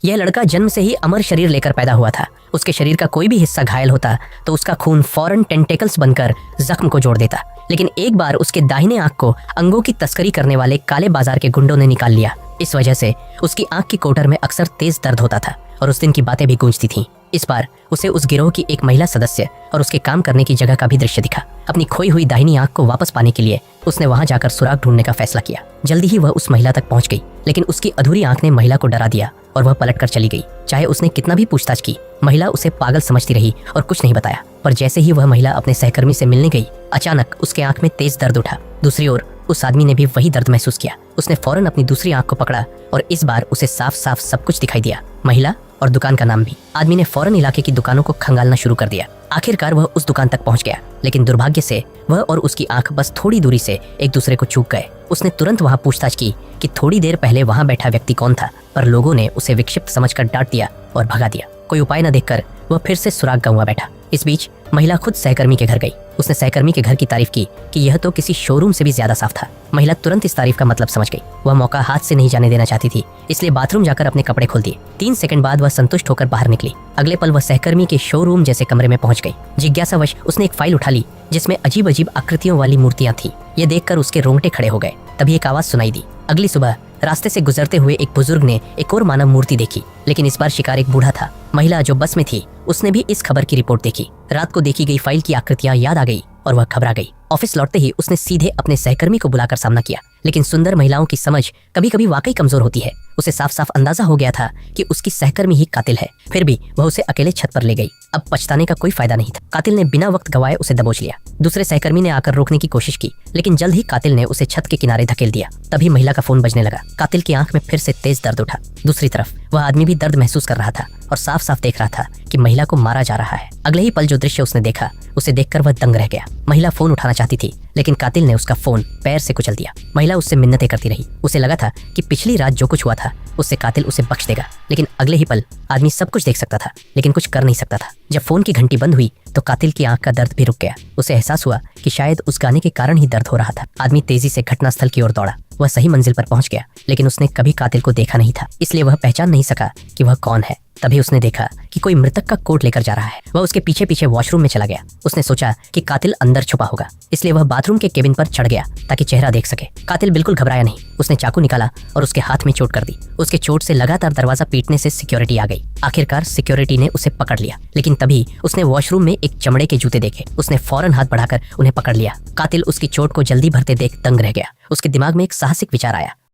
यह लड़का जन्म से ही अमर शरीर लेकर पैदा हुआ था। उसके शरीर का कोई भी हिस्सा घायल होता तो उसका खून फौरन टेंटेकल्स बनकर जख्म को जोड़ देता। लेकिन एक बार उसके दाहिने आंख को अंगों की तस्करी करने वाले काले बाजार के गुंडों ने निकाल लिया। इस वजह से उसकी आंख की कोटर में अक्सर तेज दर्द होता था और उस दिन की बातें भी गूंजती थीं। इस बार उसे उस गिरोह की एक महिला सदस्य और उसके काम करने की जगह का भी दृश्य दिखा। अपनी खोई हुई दाहिनी आंख को वापस पाने के लिए उसने वहां जाकर सुराग ढूंढने का फैसला किया। जल्दी ही वह उस महिला तक पहुंच गई, लेकिन उसकी अधूरी आंख ने महिला को डरा दिया और वह पलट कर चली गई। चाहे उसने कितना भी पूछताछ की, महिला उसे पागल समझती रही और कुछ नहीं बताया। पर जैसे ही वह महिला अपने सहकर्मी से मिलने गई, अचानक उसके आंख में तेज दर्द उठा। दूसरी ओर उस आदमी ने भी वही दर्द महसूस किया। उसने फौरन अपनी दूसरी आंख को पकड़ा और इस बार उसे साफ साफ सब कुछ दिखाई दिया, महिला और दुकान का नाम भी। आदमी ने फौरन इलाके की दुकानों को खंगालना शुरू कर दिया। आखिरकार वह उस दुकान तक पहुंच गया, लेकिन दुर्भाग्य से वह और उसकी आंख बस थोड़ी दूरी से एक दूसरे को चूक गए। उसने तुरंत वहां पूछताछ की कि थोड़ी देर पहले वहां बैठा व्यक्ति कौन था, पर लोगों ने उसे विक्षिप्त समझकर डांट दिया और भगा दिया। कोई उपाय न देखकर वह फिर से सुराग गंवा बैठा। इस बीच महिला खुद सहकर्मी के घर गई। उसने सहकर्मी के घर की तारीफ की कि यह तो किसी शोरूम से भी ज्यादा साफ था। महिला तुरंत इस तारीफ का मतलब समझ गई। वह मौका हाथ से नहीं जाने देना चाहती थी, इसलिए बाथरूम जाकर अपने कपड़े खोल दिए। 3 सेकंड बाद वह संतुष्ट होकर बाहर निकली। अगले पल वह सहकर्मी के शोरूम जैसे कमरे में पहुंच गई। जिज्ञासावश उसने एक फाइल उठा ली जिसमें अजीब अजीब आकृतियों वाली मूर्तियां थी। यह देखकर उसके रोंगटे खड़े हो गए। तभी एक आवाज सुनाई दी। अगली सुबह रास्ते से गुजरते हुए एक बुजुर्ग ने एक और मानव मूर्ति देखी, लेकिन इस बार शिकार एक बूढ़ा था। महिला जो बस में थी उसने भी इस खबर की रिपोर्ट देखी। रात को देखी गई फाइल की आकृतियां याद आ गई और वह घबरा गई। ऑफिस लौटते ही उसने सीधे अपने सहकर्मी को बुलाकर सामना किया, लेकिन सुंदर महिलाओं की समझ कभी कभी वाकई कमजोर होती है। उसे साफ साफ अंदाजा हो गया था कि उसकी सहकर्मी ही कातिल है। फिर भी वह उसे अकेले छत पर ले गई। अब पछताने का कोई फायदा नहीं था। कातिल ने बिना वक्त गवाए उसे दबोच लिया। दूसरे सहकर्मी ने आकर रोकने की कोशिश की, लेकिन जल्द ही कातिल ने उसे छत के किनारे धकेल दिया। तभी महिला का फोन बजने लगा। कातिल की आंख में फिर से तेज दर्द उठा। दूसरी तरफ वह आदमी भी दर्द महसूस कर रहा था और साफ साफ देख रहा था कि महिला को मारा जा रहा है। अगले ही पल जो दृश्य उसने देखा, उसे देखकर वह दंग रह गया। महिला फोन उठाना चाहती थी, लेकिन कातिल ने उसका फोन पैर से कुचल दिया। महिला उससे मिन्नतें करती रही। उसे लगा था कि पिछली रात जो कुछ हुआ था उससे कातिल उसे बख्श देगा, लेकिन अगले ही पल आदमी सब कुछ देख सकता था, लेकिन कुछ कर नहीं सकता था। जब फोन की घंटी बंद हुई तो कातिल की आंख का दर्द भी रुक गया। उसे एहसास हुआ कि शायद उस गाने के कारण ही दर्द हो रहा था। आदमी तेजी से घटनास्थल की ओर दौड़ा। वह सही मंजिल पर पहुंच गया, लेकिन उसने कभी कातिल को देखा नहीं था, इसलिए वह पहचान नहीं सका कि वह कौन है। तभी उसने देखा कि कोई मृतक का कोट लेकर जा रहा है। वह उसके पीछे पीछे वॉशरूम में चला गया। उसने सोचा कि कातिल अंदर छुपा होगा, इसलिए वह बाथरूम के केबिन पर चढ़ गया ताकि चेहरा देख सके। कातिल बिल्कुल घबराया नहीं। उसने चाकू निकाला और उसके हाथ में चोट कर दी। उसके चोट से लगातार दरवाजा पीटने से सिक्योरिटी आ गई। आखिरकार सिक्योरिटी ने उसे पकड़ लिया, लेकिन तभी उसने वॉशरूम में एक चमड़े के जूते देखे। उसने फौरन हाथ बढ़ाकर उन्हें पकड़ लिया। कातिल उसकी चोट को जल्दी भरते देख दंग रह गया। उसके दिमाग में एक साहसिक विचार आया।